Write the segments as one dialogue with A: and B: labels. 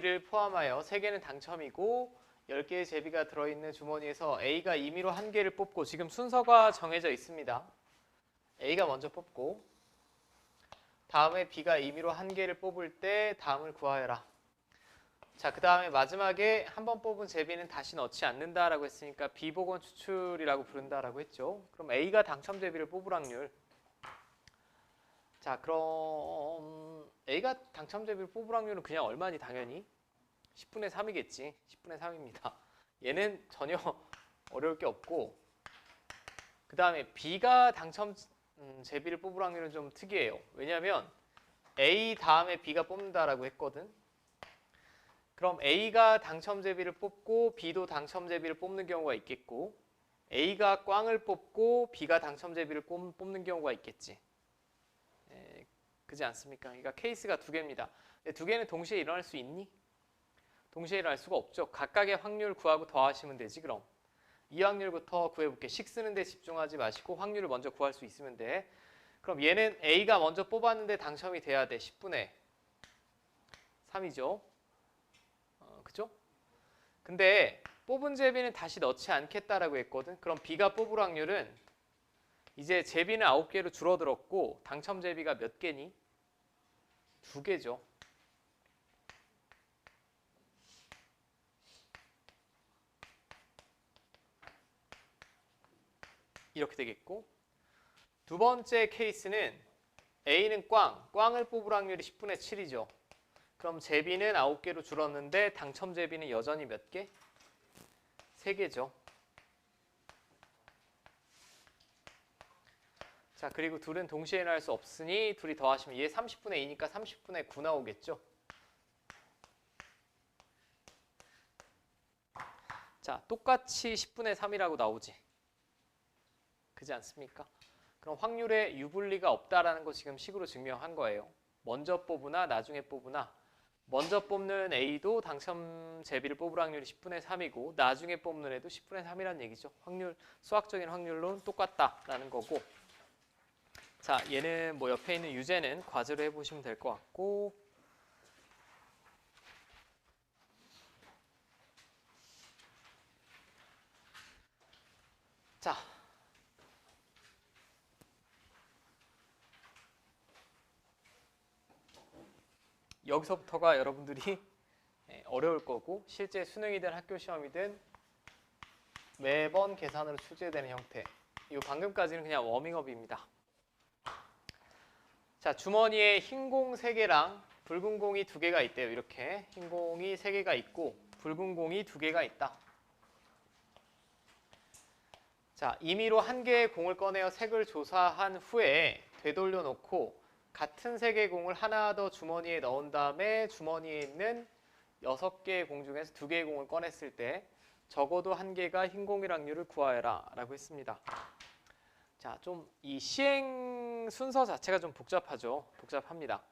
A: 를 포함하여 3개는 당첨이고 10개의 제비가 들어있는 주머니에서 A가 임의로 1개를 뽑고 지금 순서가 정해져 있습니다. A가 먼저 뽑고 다음에 B가 임의로 1개를 뽑을 때 다음을 구하여라. 자, 그 다음에 마지막에 한 번 뽑은 제비는 다시 넣지 않는다라고 했으니까 비복원 추출이라고 부른다라고 했죠. 그럼 A가 당첨 제비를 뽑을 확률. 자, 그럼 A가 당첨 제비를 뽑을 확률은 그냥 얼마니 당연히? 10분의 3이겠지. 10분의 3입니다. 얘는 전혀 어려울 게 없고 그 다음에 B가 당첨 제비를 뽑을 확률은 좀 특이해요. 왜냐하면 A 다음에 B가 뽑는다라고 했거든. 그럼 A가 당첨 제비를 뽑고 B도 당첨 제비를 뽑는 경우가 있겠고 A가 꽝을 뽑고 B가 당첨 제비를 뽑는 경우가 있겠지. 그지 않습니까? 그러니까 케이스가 2개입니다. 근데 2개는 동시에 일어날 수 있니? 동시에 일어날 수가 없죠. 각각의 확률 구하고 더하시면 되지 그럼. 이 확률부터 구해볼게. 식 쓰는 데 집중하지 마시고 확률을 먼저 구할 수 있으면 돼. 그럼 얘는 A가 먼저 뽑았는데 당첨이 돼야 돼. 10분의 3이죠. 그죠? 근데 뽑은 제비는 다시 넣지 않겠다라고 했거든. 그럼 B가 뽑을 확률은 이제 제비는 9개로 줄어들었고 당첨 제비가 몇 개니? 2개죠. 이렇게 되겠고 두 번째 케이스는 A는 꽝을 뽑을 확률이 10분의 7이죠. 그럼 제비는 9개로 줄었는데 당첨 제비는 여전히 몇 개? 3개죠. 자, 그리고 둘은 동시에 일어날 수 없으니 둘이 더하시면 얘 30분의 2니까 30분의 9 나오겠죠. 자, 똑같이 10분의 3이라고 나오지. 그지 않습니까? 그럼 확률에 유불리가 없다라는 거 지금 식으로 증명한 거예요. 먼저 뽑으나 나중에 뽑으나 먼저 뽑는 A도 당첨 제비를 뽑을 확률이 10분의 3이고 나중에 뽑는 애도 10분의 3이라는 얘기죠. 확률, 수학적인 확률로는 똑같다라는 거고 자, 얘는 뭐 옆에 있는 유제는 과제로 해보시면 될 것 같고 자, 여기서부터가 여러분들이 어려울 거고 실제 수능이든 학교 시험이든 매번 계산으로 출제되는 형태. 이 방금까지는 그냥 워밍업입니다. 자, 주머니에 흰 공 3개랑 붉은 공이 2개가 있대요. 이렇게 흰 공이 3개가 있고 붉은 공이 2개가 있다. 자, 임의로 1개의 공을 꺼내어 색을 조사한 후에 되돌려 놓고 같은 색의 공을 하나 더 주머니에 넣은 다음에 주머니에 있는 6개의 공 중에서 2개의 공을 꺼냈을 때 적어도 1개가 흰 공일 확률을 구하여라 라고 했습니다. 자, 좀 이 시행 순서 자체가 좀 복잡합니다.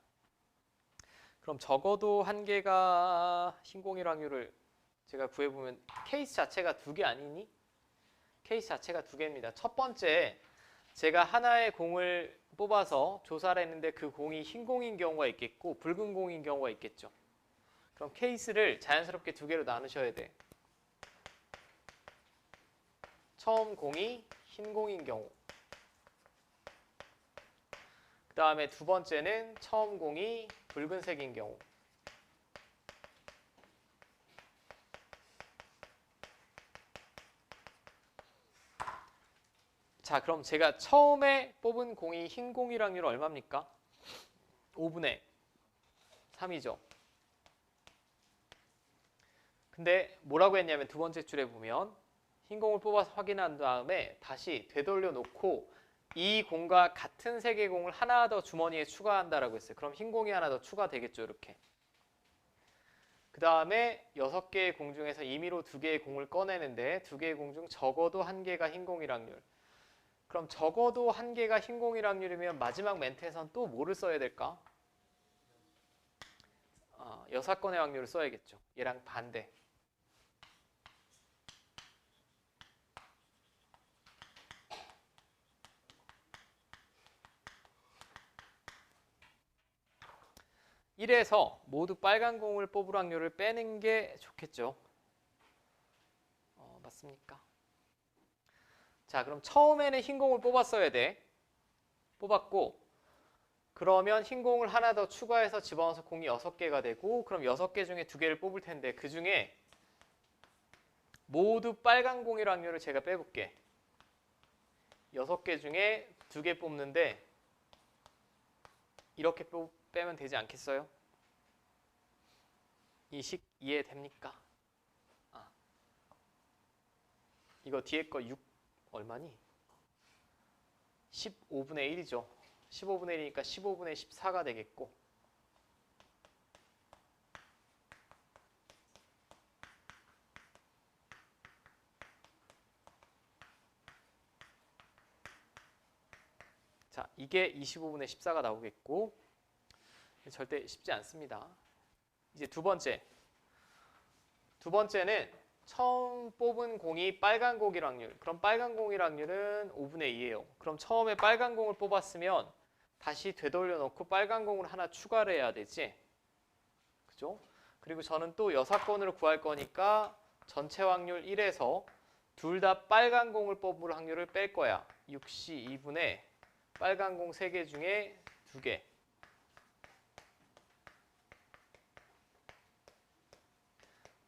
A: 그럼 적어도 1개가 흰 공일 확률을 제가 구해보면 케이스 자체가 2개 아니니? 케이스 자체가 2개입니다. 첫 번째, 제가 하나의 공을 뽑아서 조사를 했는데 그 공이 흰 공인 경우가 있겠고 붉은 공인 경우가 있겠죠. 그럼 케이스를 자연스럽게 2개로 나누셔야 돼. 처음 공이 흰 공인 경우. 그 다음에 두 번째는 처음 공이 붉은색인 경우. 자, 그럼 제가 처음에 뽑은 공이 흰 공일 확률 얼마입니까? 5분의 3이죠. 근데 뭐라고 했냐면 두 번째 줄에 보면 흰 공을 뽑아서 확인한 다음에 다시 되돌려 놓고 이 공과 같은 색의 공을 하나 더 주머니에 추가한다라고 했어요. 그럼 흰 공이 하나 더 추가되겠죠, 이렇게. 그 다음에 6개의 공 중에서 임의로 2개의 공을 꺼내는데 2개의 공 중 적어도 1개가 흰 공일 확률. 그럼 적어도 1개가 흰 공일 확률이면 마지막 멘트에선 또 뭐를 써야 될까? 여사건의 확률을 써야겠죠. 얘랑 반대. 1에서 모두 빨간 공을 뽑을 확률을 빼는 게 좋겠죠. 맞습니까? 자, 그럼 처음에는 흰 공을 뽑았어야 돼. 뽑았고 그러면 흰 공을 하나 더 추가해서 집어넣어서 공이 6개가 되고 그럼 6개 중에 2개를 뽑을 텐데 그 중에 모두 빨간 공일 확률을 제가 빼볼게. 6개 중에 2개 뽑는데 이렇게 빼면 되지 않겠어요? 이 식 이해됩니까? 이거 뒤에 거 6 얼마니? 15분의 1이죠. 15분의 1이니까 15분의 14가 되겠고 자, 이게 25분의 14가 나오겠고 절대 쉽지 않습니다. 이제 두 번째는 처음 뽑은 공이 빨간 공일 확률. 그럼 빨간 공일 확률은 5분의 2예요. 그럼 처음에 빨간 공을 뽑았으면 다시 되돌려 놓고 빨간 공을 하나 추가를 해야 되지. 그죠? 그리고 저는 또 여사건으로 구할 거니까 전체 확률 1에서 둘 다 빨간 공을 뽑을 확률을 뺄 거야. 6시 2분의 빨간 공 3개 중에 2개.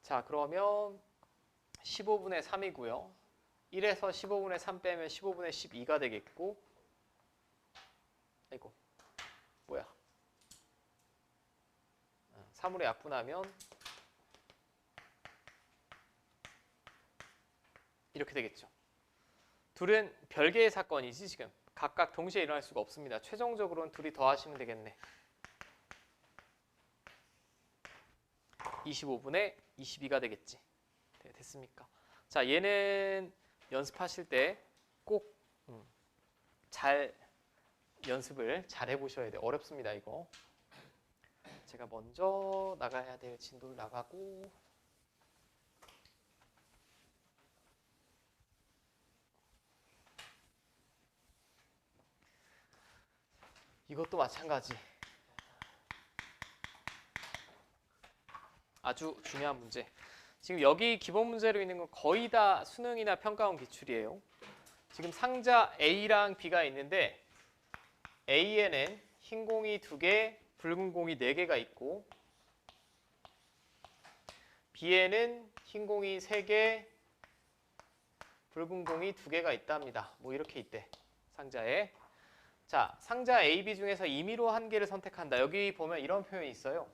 A: 자, 그러면 15분의 3이고요. 1에서 15분의 3 빼면 15분의 12가 되겠고 아이고 뭐야 3으로 약분하면 이렇게 되겠죠. 둘은 별개의 사건이지 지금 각각 동시에 일어날 수가 없습니다. 최종적으로는 둘이 더하시면 되겠네. 25분의 22가 되겠지. 네, 됐습니까? 자, 얘는 연습하실 때 꼭 잘 연습을 잘 해보셔야 돼요. 어렵습니다, 이거. 제가 먼저 나가야 될 진도를 나가고 이것도 마찬가지. 아주 중요한 문제. 지금 여기 기본 문제로 있는 건 거의 다 수능이나 평가원 기출이에요. 지금 상자 A랑 B가 있는데 A에는 흰 공이 2개, 붉은 공이 4개가 있고 B에는 흰 공이 3개, 붉은 공이 2개가 있답니다. 뭐 이렇게 있대. 상자에. 자, 상자 A, B 중에서 임의로 한 개를 선택한다. 여기 보면 이런 표현이 있어요.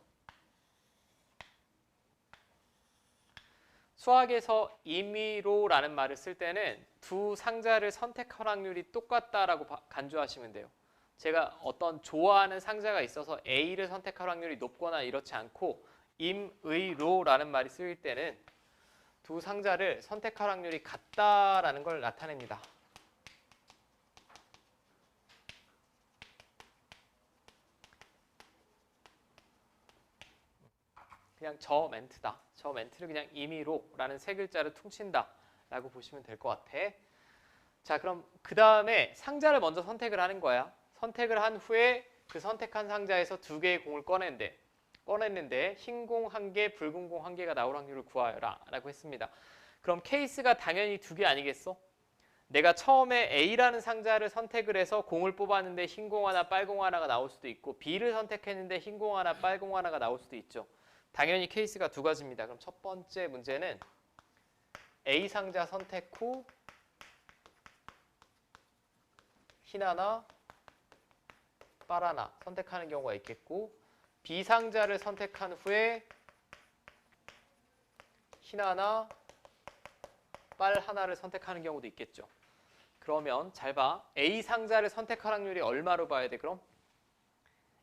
A: 수학에서 임의로라는 말을 쓸 때는 두 상자를 선택할 확률이 똑같다라고 간주하시면 돼요. 제가 어떤 좋아하는 상자가 있어서 A를 선택할 확률이 높거나 이렇지 않고 임의로라는 말이 쓰일 때는 두 상자를 선택할 확률이 같다라는 걸 나타냅니다. 그냥 저 멘트다. 저 멘트를 그냥 임의로라는 세 글자를 퉁친다 라고 보시면 될 것 같아. 자, 그럼 그 다음에 상자를 먼저 선택을 하는 거야. 선택을 한 후에 그 선택한 상자에서 2개의 공을 꺼냈는데 흰 공 1개, 붉은 공 1개가 나올 확률을 구하여라 라고 했습니다. 그럼 케이스가 당연히 2개 아니겠어? 내가 처음에 A라는 상자를 선택을 해서 공을 뽑았는데 흰 공 하나, 빨공 하나가 나올 수도 있고 B를 선택했는데 흰 공 하나, 빨공 하나가 나올 수도 있죠. 당연히 케이스가 2가지입니다. 그럼 첫 번째 문제는 A 상자 선택 후 흰 하나, 빨 하나 선택하는 경우가 있겠고 B 상자를 선택한 후에 흰 하나, 빨 하나를 선택하는 경우도 있겠죠. 그러면 잘 봐. A 상자를 선택할 확률이 얼마로 봐야 돼? 그럼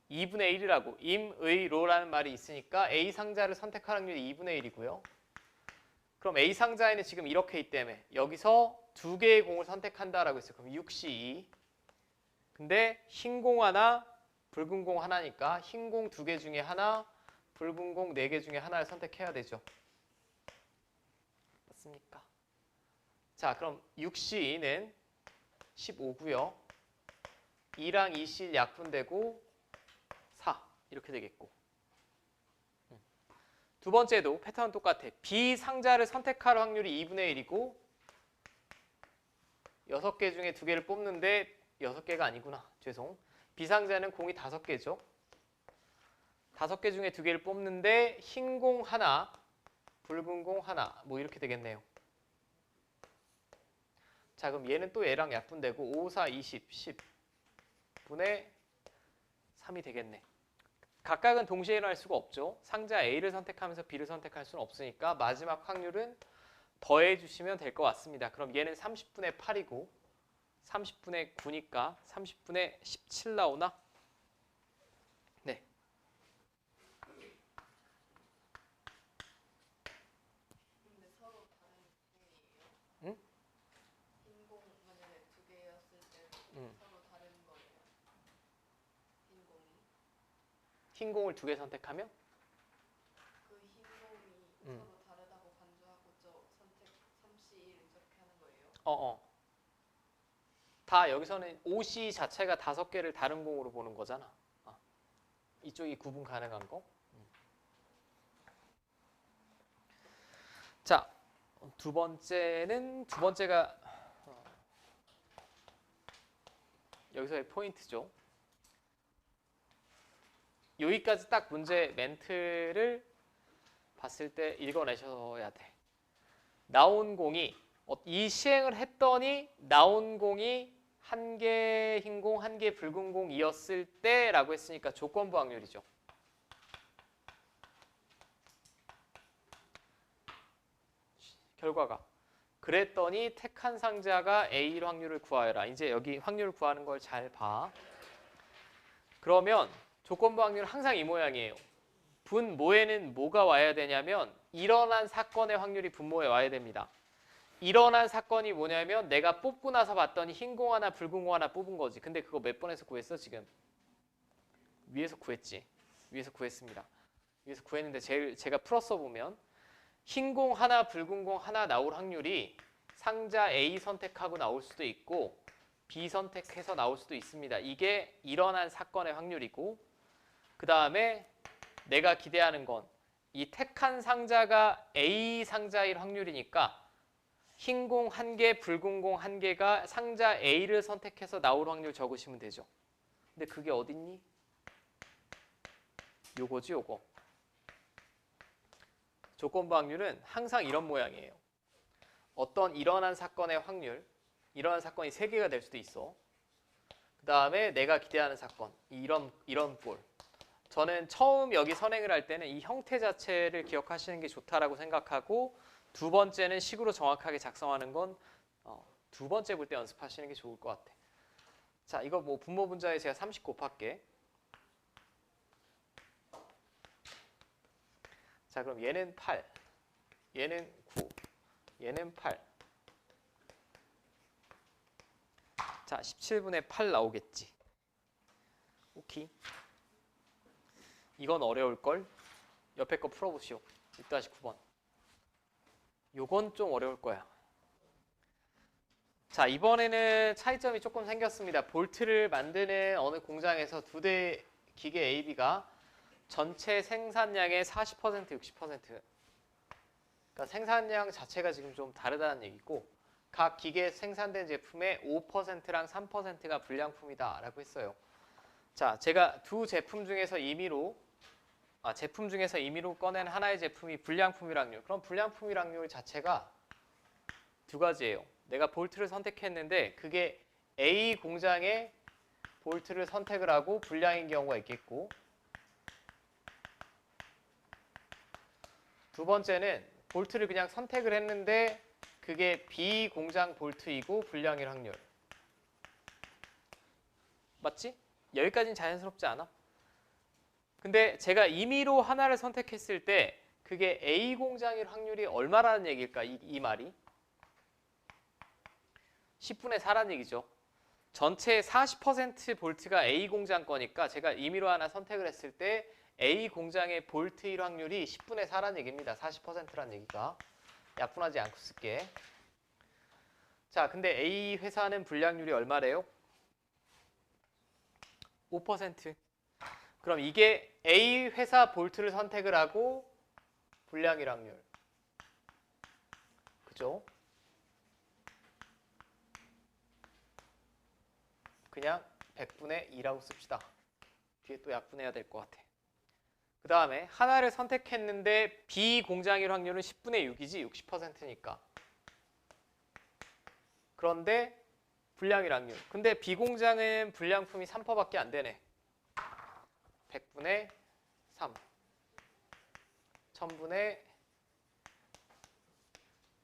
A: 2분의 1이라고 임의로라는 말이 있으니까 A 상자를 선택할 확률이 2분의 1이고요. 그럼 A 상자에는 지금 이렇게 있다며 여기서 2개의 공을 선택한다라고 했어요. 그럼 6시 2. 근데 흰 공 하나, 붉은 공 하나니까 흰 공 2개 중에 하나, 붉은 공 4개 중에 하나를 선택해야 되죠. 맞습니까? 자, 그럼 6시 2는 15고요. 2랑 2실 약분되고 4 이렇게 되겠고 두 번째도 패턴은 똑같아. B 상자를 선택할 확률이 2분의 1이고 6개 중에 2개를 뽑는데 6개가 아니구나. 죄송. B 상자는 공이 5개죠. 5개 중에 2개를 뽑는데 흰 공 하나, 붉은 공 하나 뭐 이렇게 되겠네요. 자, 그럼 얘는 또 얘랑 약분되고 5, 4, 20, 10분의 3이 되겠네. 각각은 동시에 일어날 수가 없죠. 상자 A를 선택하면서 B를 선택할 수는 없으니까 마지막 확률은 더해 주시면 될 것 같습니다. 그럼 얘는 30분의 8이고 30분의 9니까 30분의 17 나오나? 네.
B: 근데 서로 다른 공이에요?
A: 응?
B: 흰 공 만약에 2개였을 때도 서로 다른 거예요? 흰 공이?
A: 흰 공을 2개 선택하면?
B: 그 흰 공이 서로 다르다고 간주하고 저 선택 3C1 이렇게 하는 거예요?
A: 다 여기서는 OC 자체가 5개를 다른 공으로 보는 거잖아. 이쪽이 구분 가능한 거. 자, 두 번째가 여기서의 포인트죠. 여기까지 딱 문제 멘트를 봤을 때 읽어내셔야 돼. 나온 공이 이 시행을 했더니 나온 공이 1개 흰 공, 1개 붉은 공이었을 때라고 했으니까 조건부 확률이죠. 결과가 그랬더니 택한 상자가 A일 확률을 구하여라. 이제 여기 확률을 구하는 걸 잘 봐. 그러면 조건부 확률은 항상 이 모양이에요. 분모에는 뭐가 와야 되냐면 일어난 사건의 확률이 분모에 와야 됩니다. 일어난 사건이 뭐냐면 내가 뽑고 나서 봤더니 흰 공 하나 붉은 공 하나 뽑은 거지. 근데 그거 몇 번에서 구했어 지금? 위에서 구했지. 위에서 구했습니다. 위에서 구했는데 제가 풀었어 보면 흰 공 하나 붉은 공 하나 나올 확률이 상자 A 선택하고 나올 수도 있고 B 선택해서 나올 수도 있습니다. 이게 일어난 사건의 확률이고 그 다음에 내가 기대하는 건 이 택한 상자가 A 상자일 확률이니까 흰 공 1개, 붉은 공 1개가 상자 A를 선택해서 나올 확률 적으시면 되죠. 근데 그게 어딨니? 요거지 요거. 조건부 확률은 항상 이런 모양이에요. 어떤 일어난 사건의 확률, 일어난 사건이 3개가 될 수도 있어. 그 다음에 내가 기대하는 사건, 이런 볼. 저는 처음 여기 선행을 할 때는 이 형태 자체를 기억하시는 게 좋다라고 생각하고 두 번째는 식으로 정확하게 작성하는 건 두 번째 볼 때 연습하시는 게 좋을 것 같아. 자, 이거 뭐 분모 분자에 제가 30 곱할게. 자, 그럼 얘는 8, 얘는 9, 얘는 8. 자, 17분의 8 나오겠지. 오케이. 이건 어려울걸? 옆에 거 풀어보시오. 6-9번. 요건 좀 어려울 거야. 자, 이번에는 차이점이 조금 생겼습니다. 볼트를 만드는 어느 공장에서 2대 기계 AB가 전체 생산량의 40%, 60%. 그러니까 생산량 자체가 지금 좀 다르다는 얘기고 각 기계에 생산된 제품의 5%랑 3%가 불량품이다 라고 했어요. 자, 제가 두 제품 중에서 임의로 꺼낸 하나의 제품이 불량품일 확률. 그럼 불량품일 확률 자체가 두 가지예요. 내가 볼트를 선택했는데 그게 A 공장에 볼트를 선택을 하고 불량인 경우가 있겠고 두 번째는 볼트를 그냥 선택을 했는데 그게 B 공장 볼트이고 불량일 확률. 맞지? 여기까지는 자연스럽지 않아? 근데 제가 임의로 하나를 선택했을 때 그게 A 공장일 확률이 얼마라는 얘기일까? 이 말이 10분의 4라는 얘기죠. 전체 40% 볼트가 A 공장 거니까 제가 임의로 하나 선택을 했을 때 A 공장의 볼트일 확률이 10분의 4라는 얘기입니다. 40%라는 얘기가. 약분하지 않고 쓸게. 자, 근데 A 회사는 불량률이 얼마래요? 5%. 그럼 이게 A 회사 볼트를 선택을 하고 불량일 확률. 그죠? 그냥 100분의 2라고 씁시다. 뒤에 또 약분해야 될 것 같아. 그 다음에 하나를 선택했는데 비공장일 확률은 10분의 6이지 60%니까. 그런데 불량일 확률. 근데 비공장은 불량품이 3%밖에 안 되네. 100분의 3. 1000분의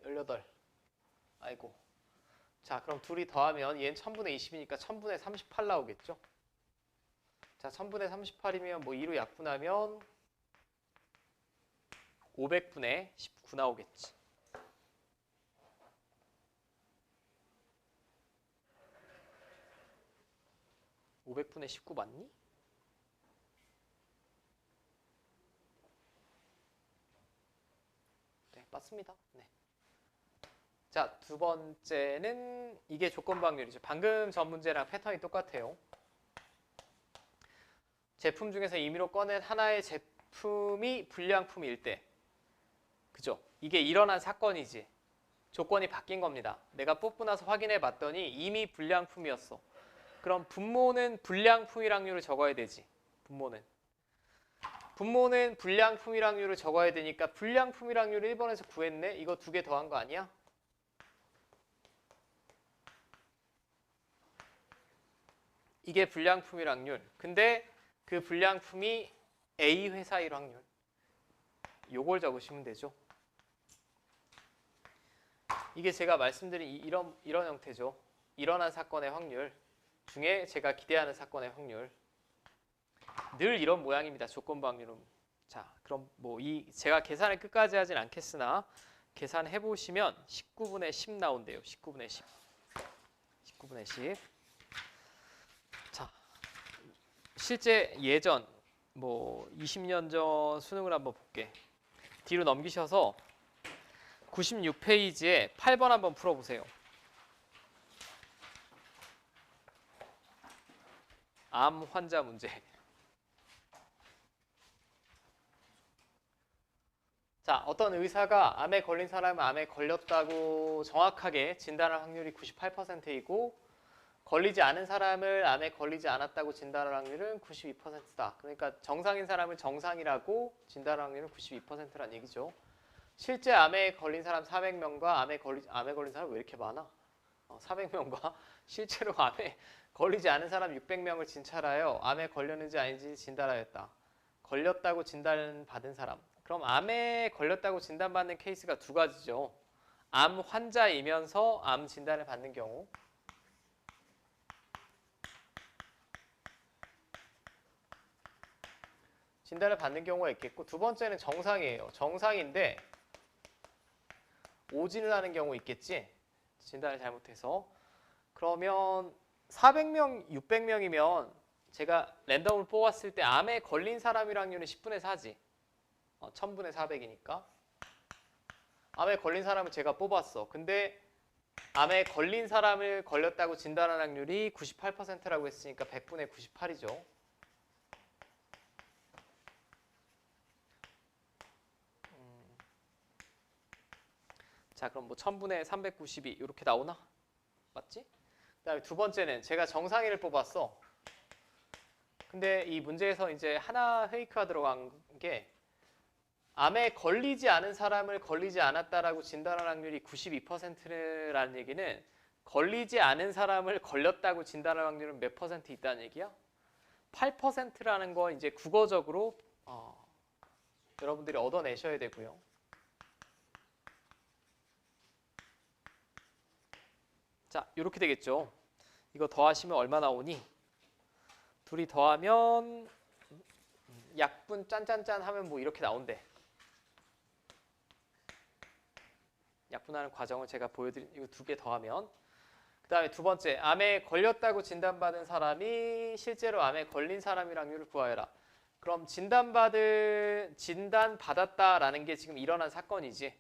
A: 18. 아이고. 자, 그럼 둘이 더하면 얘는 1000분의 20이니까 1000분의 38 나오겠죠? 자, 1000분의 38이면 뭐 2로 약분하면 500분의 19 나오겠지. (500분의 19) 맞니? 네, 맞습니다. 네. 자, 두 번째는 이게 조건 방률이죠. 방금 전 문제랑 패턴이 똑같아요. 제품 중에서 임의로 꺼낸 하나의 제품이 불량품일 때, 그죠? 이게 일어난 사건이지. 조건이 바뀐 겁니다. 내가 뽑고 나서 확인해 봤더니 이미 불량품이었어. 그럼 분모는 불량품일 확률을 적어야 되지. 분모는 불량품일 확률을 적어야 되니까 불량품일 확률을 1번에서 구했네. 이거 두 개 더한 거 아니야? 이게 불량품일 확률. 근데 그 불량품이 A 회사일 확률. 요걸 적으시면 되죠. 이게 제가 말씀드린 이런 형태죠. 일어난 사건의 확률 중에 제가 기대하는 사건의 확률. 늘 이런 모양입니다. 조건부 확률은. 자, 그럼 뭐 제가 계산을 끝까지 하진 않겠으나 계산해 보시면 19분의 10 나온대요. 19분의 10. 19분의 10. 자, 실제 예전 뭐 20년 전 수능을 한번 볼게. 뒤로 넘기셔서 96페이지에 8번 한번 풀어보세요. 암 환자 문제. 자, 어떤 의사가 암에 걸린 사람은 암에 걸렸다고 정확하게 진단할 확률이 98%이고 걸리지 않은 사람을 암에 걸리지 않았다고 진단할 확률은 92%다. 그러니까 정상인 사람을 정상이라고 진단할 확률은 92%란 얘기죠. 실제 암에 걸린 사람 400명과 암에 걸린 사람 왜 이렇게 많아? 400명과 실제로 암에 걸리지 않은 사람 600명을 진찰하여 암에 걸렸는지 아닌지 진단하였다. 걸렸다고 진단받은 사람. 그럼 암에 걸렸다고 진단받는 케이스가 두 가지죠. 암 환자이면서 암 진단을 받는 경우. 진단을 받는 경우가 있겠고, 두 번째는 정상이에요. 정상인데 오진을 하는 경우 있겠지. 진단을 잘못해서. 그러면 400명, 600명이면 제가 랜덤으로 뽑았을 때 암에 걸린 사람이랑 확률은 10분의 4지. 1000분의 400이니까. 암에 걸린 사람을 제가 뽑았어. 근데 암에 걸린 사람을 걸렸다고 진단한 확률이 98%라고 했으니까 100분의 98이죠. 자, 그럼 뭐 1000분의 392 이렇게 나오나? 맞지? 그다음에 두 번째는 제가 정상인을 뽑았어. 근데 이 문제에서 이제 하나 페이크가 들어간 게 암에 걸리지 않은 사람을 걸리지 않았다라고 진단할 확률이 92%라는 얘기는 걸리지 않은 사람을 걸렸다고 진단할 확률은 몇 퍼센트 있다는 얘기야? 8%라는 거 이제 국어적으로 여러분들이 얻어내셔야 되고요. 자, 이렇게 되겠죠. 이거 더하시면 얼마 나오니? 둘이 더하면 약분 짠짠짠 하면 뭐 이렇게 나온대. 약분하는 과정을 제가 보여드린 이거 두 개 더하면. 그 다음에 두 번째, 암에 걸렸다고 진단받은 사람이 실제로 암에 걸린 사람이랑 확률을 구하여라. 그럼 진단받았다라는 게 지금 일어난 사건이지.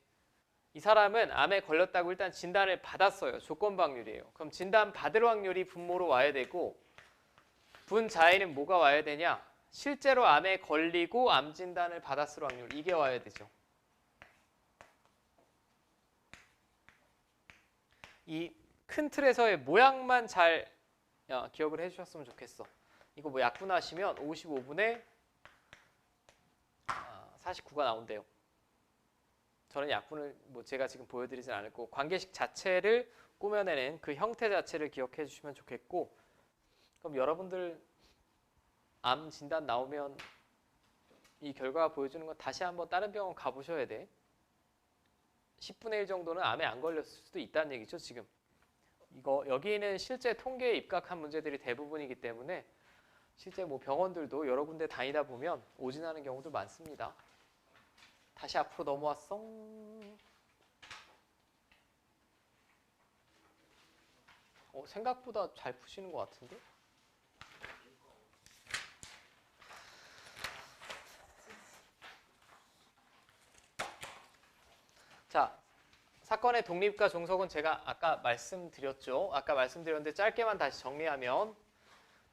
A: 이 사람은 암에 걸렸다고 일단 진단을 받았어요. 조건부 확률이에요. 그럼 진단받을 확률이 분모로 와야 되고 분자에는 뭐가 와야 되냐? 실제로 암에 걸리고 암 진단을 받았을 확률. 이게 와야 되죠. 이 큰 틀에서의 모양만 잘 기억을 해주셨으면 좋겠어. 이거 뭐 약분하시면 55분의 49가 나온대요. 저는 약분을 뭐 제가 지금 보여드리진 않을 거고 관계식 자체를 꾸며내는 그 형태 자체를 기억해 주시면 좋겠고, 그럼 여러분들 암 진단 나오면 이 결과가 보여주는 건 다시 한번 다른 병원 가보셔야 돼. 10분의 1 정도는 암에 안 걸렸을 수도 있다는 얘기죠. 지금 이거 여기는 실제 통계에 입각한 문제들이 대부분이기 때문에 실제 뭐 병원들도 여러 군데 다니다 보면 오진하는 경우도 많습니다. 다시 앞으로 넘어왔어. 생각보다 잘 푸시는 것 같은데? 자, 사건의 독립과 종속은 제가 아까 말씀드렸죠. 아까 말씀드렸는데 짧게만 다시 정리하면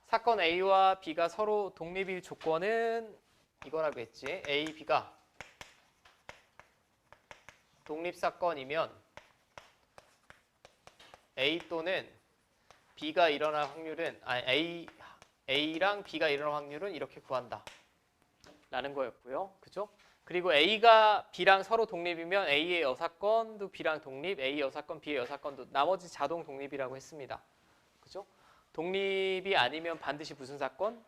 A: 사건 A와 B가 서로 독립일 조건은 이거라고 했지. A, B가 독립사건이면 A 또는 B가 일어날 확률은 A랑 B가 일어날 확률은 이렇게 구한다 라는 거였고요. 그죠? 그리고 A가 B랑 서로 독립이면 A의 여사건도 B랑 독립, A 여사건, B의 여사건도 나머지 자동 독립이라고 했습니다. 그죠? 독립이 아니면 반드시 무슨 사건?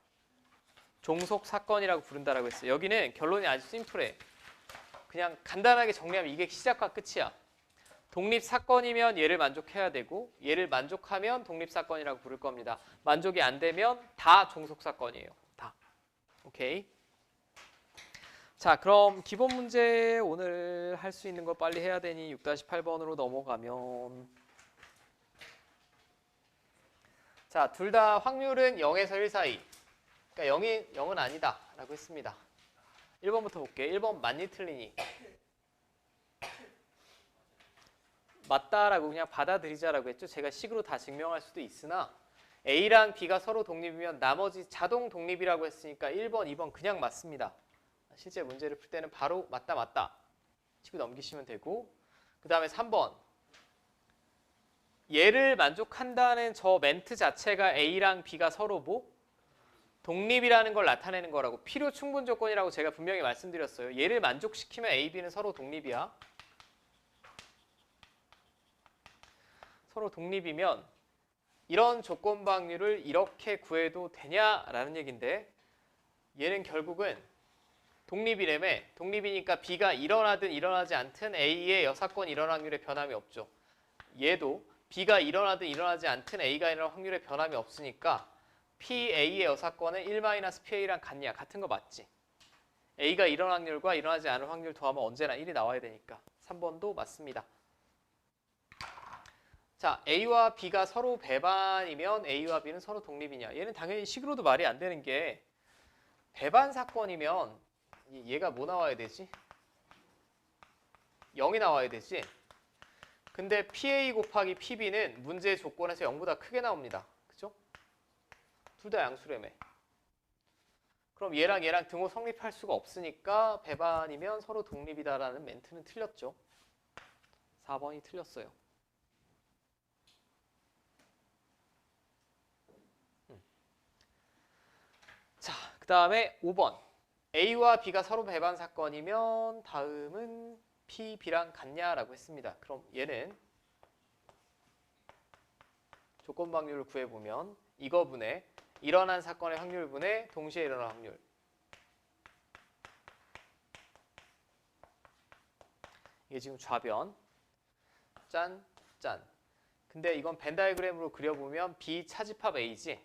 A: 종속 사건이라고 부른다라고 했어요. 여기는 결론이 아주 심플해. 그냥 간단하게 정리하면 이게 시작과 끝이야. 독립 사건이면 얘를 만족해야 되고 얘를 만족하면 독립 사건이라고 부를 겁니다. 만족이 안 되면 다 종속 사건이에요. 다. 오케이. 자, 그럼 기본 문제 오늘 할 수 있는 거 빨리 해야 되니 6-8번으로 넘어가면, 자, 둘 다 확률은 0에서 1 사이. 그러니까 0은 아니다 라고 했습니다. 1번부터 볼게요. 1번 맞니 틀리니? 맞다라고 그냥 받아들이자라고 했죠. 제가 식으로 다 증명할 수도 있으나 A랑 B가 서로 독립이면 나머지 자동 독립이라고 했으니까 1번, 2번 그냥 맞습니다. 실제 문제를 풀 때는 바로 맞다 치고 넘기시면 되고, 그 다음에 3번 얘를 만족한다는 저 멘트 자체가 A랑 B가 서로 뭐? 독립이라는 걸 나타내는 거라고, 필요 충분 조건이라고 제가 분명히 말씀드렸어요. 얘를 만족시키면 A, B는 서로 독립이야. 서로 독립이면 이런 조건 방률을 이렇게 구해도 되냐라는 얘기인데, 얘는 결국은 독립이라며. 독립이니까 B가 일어나든 일어나지 않든 A의 여사건 일어날 확률에 변함이 없죠. 얘도 B가 일어나든 일어나지 않든 A가 일어날 확률에 변함이 없으니까 PA의 여사건은 1-PA랑 같냐? 같은 거 맞지? A가 일어날 확률과 일어나지 않을 확률 더하면 언제나 1이 나와야 되니까 3번도 맞습니다. 자, A와 B가 서로 배반이면 A와 B는 서로 독립이냐? 얘는 당연히 식으로도 말이 안 되는 게, 배반 사건이면 얘가 뭐 나와야 되지? 0이 나와야 되지? 근데 PA 곱하기 PB는 문제 조건에서 0보다 크게 나옵니다. 그죠? 둘 다 양수라며. 그럼 얘랑 등호 성립할 수가 없으니까 배반이면 서로 독립이다라는 멘트는 틀렸죠. 4번이 틀렸어요. 자, 그 다음에 5번. A와 B가 서로 배반 사건이면 다음은 P, B랑 같냐라고 했습니다. 그럼 얘는 조건 방률을 구해보면 이거분의 일어난 사건의 확률분의 동시에 일어난 확률. 이게 지금 좌변. 짠, 짠. 근데 이건 벤 다이그램으로 그려보면 B 차집합 A지.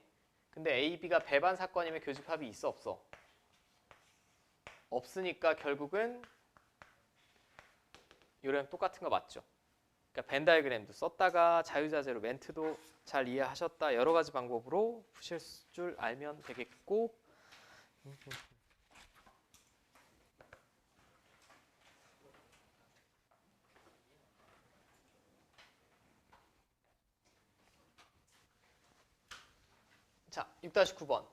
A: 근데 A, B가 배반 사건이면 교집합이 있어 없어? 없으니까 결국은 요랑 똑같은 거 맞죠? 그러니까 벤 다이그램도 썼다가 자유자재로 멘트도 잘 이해하셨다. 여러 가지 방법으로 푸실 줄 알면 되겠고, 자, 6-9번.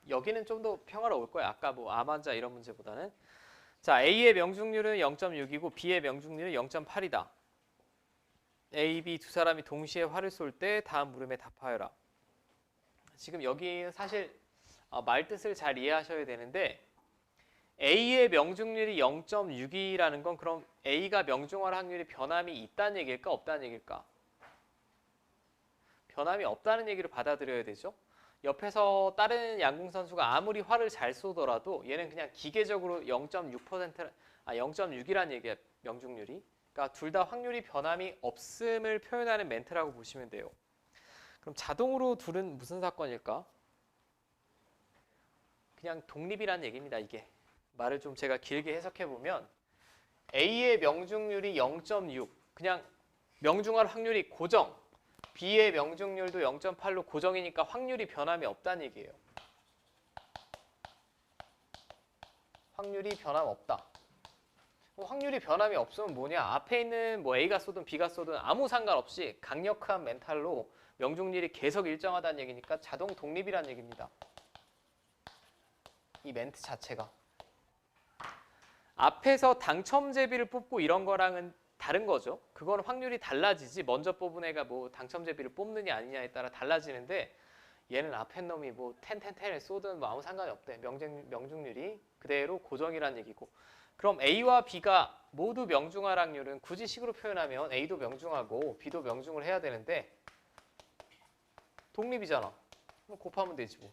A: 여기는 좀 더 평화로울 거야. 아까 뭐 암 환자 이런 문제보다는. 자, A의 명중률은 0.6이고 B의 명중률은 0.8이다. A, B 두 사람이 동시에 활을 쏠 때 다음 물음에 답하여라. 지금 여기 사실 말 뜻을 잘 이해하셔야 되는데 A의 명중률이 0.6이라는 건 그럼 A가 명중할 확률이 변함이 있다는 얘기일까 없다는 얘기일까? 변함이 없다는 얘기를 받아들여야 되죠. 옆에서 다른 양궁 선수가 아무리 활을 잘 쏘더라도 얘는 그냥 기계적으로 0.6이라는 얘기야, 명중률이. 그러니까 둘 다 확률이 변함이 없음을 표현하는 멘트라고 보시면 돼요. 그럼 자동으로 둘은 무슨 사건일까? 그냥 독립이라는 얘기입니다, 이게. 말을 좀 제가 길게 해석해 보면 A의 명중률이 0.6, 그냥 명중할 확률이 고정. B의 명중률도 0.8로 고정이니까 확률이 변함이 없다는 얘기예요. 확률이 변함 없다. 확률이 변함이 없으면 뭐냐? 앞에 있는 뭐 A가 쏘든 B가 쏘든 아무 상관없이 강력한 멘탈로 명중률이 계속 일정하다는 얘기니까 자동 독립이라는 얘기입니다. 이 멘트 자체가. 앞에서 당첨제비를 뽑고 이런 거랑은 다른 거죠. 그거는 확률이 달라지지. 먼저 뽑은 애가 뭐 당첨제비를 뽑느냐 아니냐에 따라 달라지는데 얘는 앞에 놈이 뭐 10을 쏘든 뭐 아무 상관이 없대. 명중률이 그대로 고정이라는 얘기고. 그럼 A와 B가 모두 명중할 확률은 굳이 식으로 표현하면 A도 명중하고 B도 명중을 해야 되는데 독립이잖아. 그럼 곱하면 되지 뭐.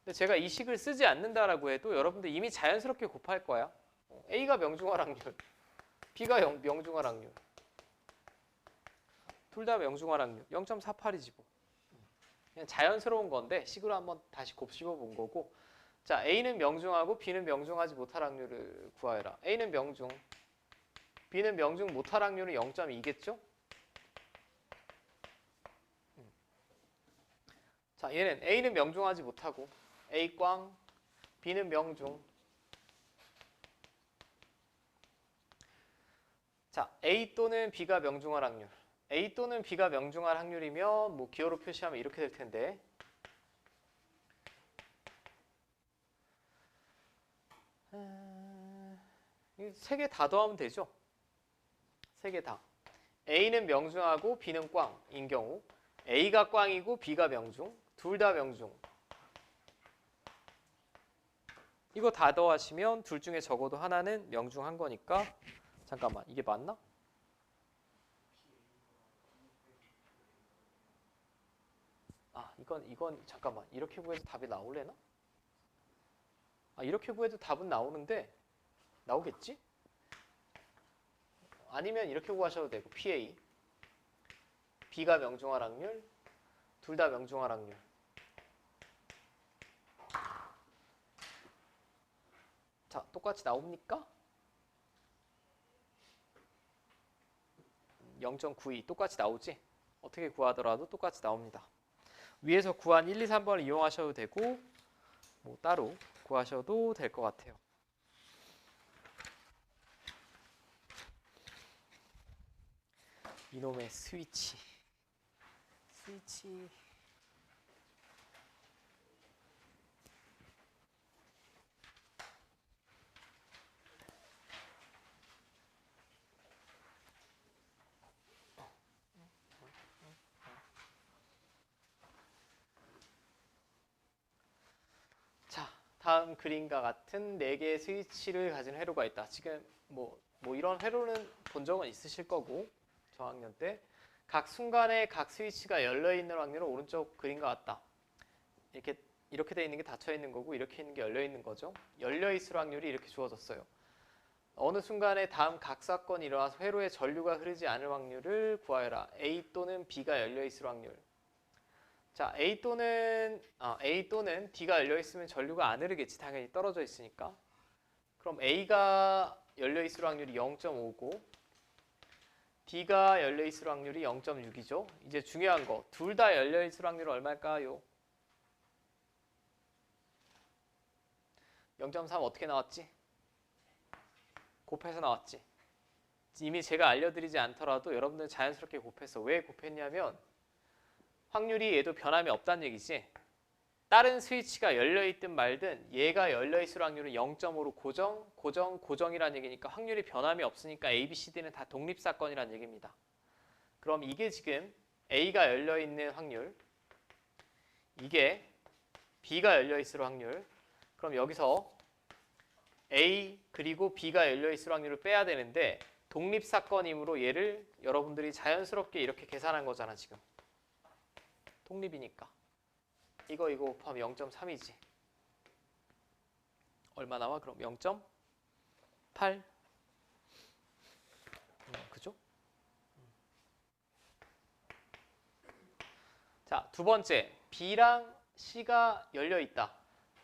A: 근데 제가 이 식을 쓰지 않는다라고 해도 여러분들 이미 자연스럽게 곱할 거야. A가 명중할 확률, B가 명중할 확률. 둘 다 명중할 확률 0.48이지 뭐. 그냥 자연스러운 건데 식으로 한번 다시 곱씹어 본 거고. 자, A는 명중하고 B는 명중하지 못할 확률을 구하여라. A는 명중, B는 명중 못할 확률은 0.2겠죠? 자, 얘는 A는 명중하지 못하고 A 꽝, B는 명중. 자, A 또는 B가 명중할 확률. A 또는 B가 명중할 확률이면 뭐 기호로 표시하면 이렇게 될 텐데. 세 개 다 더하면 되죠. 세 개 다. A는 명중하고 B는 꽝인 경우 A가 꽝이고 B가 명중. 둘 다 명중. 이거 다 더하시면 둘 중에 적어도 하나는 명중한 거니까. 잠깐만, 이게 맞나? 아, 이건 잠깐만. 이렇게 구해서 답이 나올래나? 아, 이렇게 구해도 답은 나오는데 나오겠지? 아니면 이렇게 구하셔도 되고 PA B가 명중할 확률 둘 다 명중할 확률 자, 똑같이 나옵니까? 0.92 똑같이 나오지? 어떻게 구하더라도 똑같이 나옵니다. 위에서 구한 1, 2, 3번을 이용하셔도 되고 뭐 따로 구하셔도 될 것 같아요. 이놈의 스위치. 자, 다음 그림과 같은 4개의 스위치를 가진 회로가 있다. 지금 뭐 이런 회로는 본 적은 있으실 거고 저학년 때 각 순간에 각 스위치가 열려 있는 확률은 오른쪽 그림과 같다. 이렇게 돼 있는 게 닫혀 있는 거고 이렇게 있는 게 열려 있는 거죠. 열려 있을 확률이 이렇게 주어졌어요. 어느 순간에 다음 각 사건이 일어나서 회로에 전류가 흐르지 않을 확률을 구하여라. A 또는 B가 열려 있을 확률. 자, A 또는 D가 열려 있으면 전류가 안 흐르겠지. 당연히 떨어져 있으니까. 그럼 A가 열려 있을 확률이 0.5고 D가 열려 있을 확률이 0.6이죠. 이제 중요한 거. 둘 다 열려 있을 확률은 얼마일까요? 0.3 어떻게 나왔지? 곱해서 나왔지. 이미 제가 알려드리지 않더라도 여러분들은 자연스럽게 곱했어. 왜 곱했냐면 확률이 얘도 변함이 없다는 얘기지. 다른 스위치가 열려있든 말든 얘가 열려있을 확률은 0.5로 고정이라는 얘기니까 확률이 변함이 없으니까 A, B, C, D는 다 독립사건이라는 얘기입니다. 그럼 이게 지금 A가 열려 있는 확률, 이게 B가 열려 있을 확률. 그럼 여기서 A 그리고 B가 열려 있을 확률을 빼야 되는데 독립사건이므로 얘를 여러분들이 자연스럽게 이렇게 계산한 거잖아 지금. 독립이니까. 이거 곱하면 0.3이지. 얼마 나와? 그럼 0.8. 그죠? 자, 두 번째. B랑 C가 열려 있다.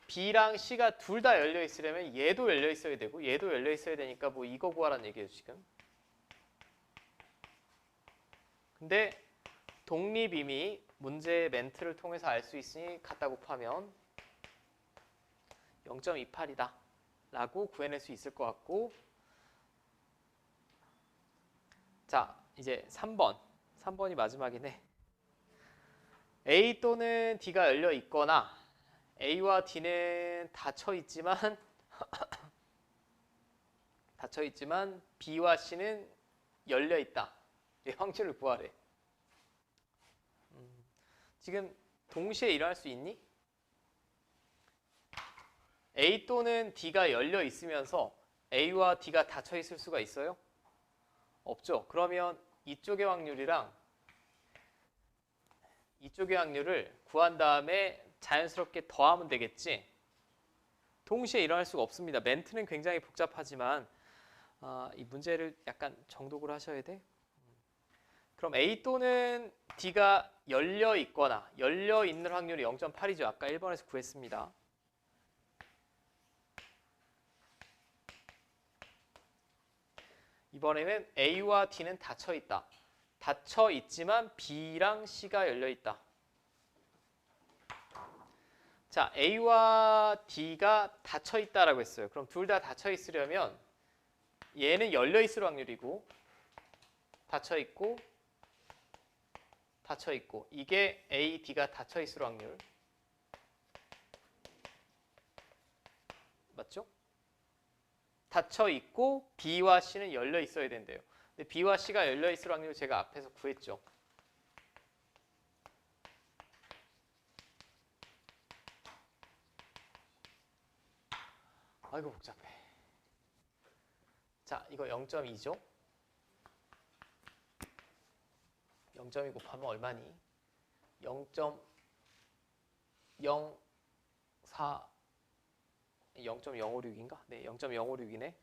A: B랑 C가 둘 다 열려 있으려면 얘도 열려 있어야 되고 얘도 열려 있어야 되니까 뭐 이거 구하라는 얘기예요, 지금. 근데 독립 이미 문제의 멘트를 통해서 알 수 있으니 갖다 곱하면 0.28이다 라고 구해낼 수 있을 것 같고, 자 이제 3번이 마지막이네. A 또는 D가 열려 있거나 A와 D는 닫혀 있지만 B와 C는 열려 있다. 이 확률을 구하래. 지금 동시에 일어날 수 있니? A 또는 D가 열려 있으면서 A와 D가 닫혀 있을 수가 있어요? 없죠. 그러면 이쪽의 확률이랑 이쪽의 확률을 구한 다음에 자연스럽게 더하면 되겠지. 동시에 일어날 수가 없습니다. 멘트는 굉장히 복잡하지만 이 문제를 약간 정독을 하셔야 돼. 그럼 A 또는 D가 열려 있거나 열려 있는 확률이 0.8이죠. 아까 1번에서 구했습니다. 이번에는 A와 D는 닫혀 있다. 닫혀 있지만 B랑 C가 열려 있다. 자, A와 D가 닫혀 있다라고 했어요. 그럼 둘 다 닫혀 있으려면 얘는 열려 있을 확률이고 닫혀 있고 이게 A, D가 닫혀 있을 확률. 맞죠? 닫혀 있고 B와 C는 열려 있어야 된대요. 근데 B와 C가 열려 있을 확률을 제가 앞에서 구했죠. 아이고 복잡해. 자, 이거 0.2죠? 0.2 곱하면 얼마니? 0.04 0.056인가? 네, 0.056이네.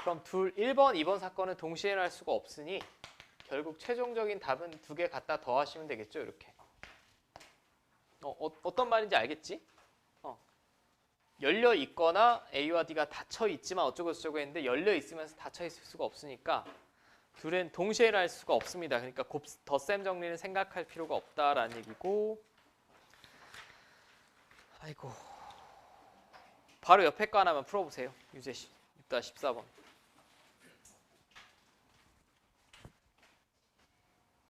A: 그럼 1번, 2번 사건은 동시에 날 수가 없으니 결국 최종적인 답은 두 개 갖다 더하시면 되겠죠, 이렇게. 어떤 말인지 알겠지? 열려 있거나 A와 D가 닫혀 있지만 어쩌고 저쩌고 했는데 열려 있으면서 닫혀 있을 수가 없으니까 둘은 동시에 날 수가 없습니다. 그러니까 덧셈 정리는 생각할 필요가 없다라는 얘기고, 아이고 바로 옆에 거 하나만 풀어보세요. 유제 6-14번.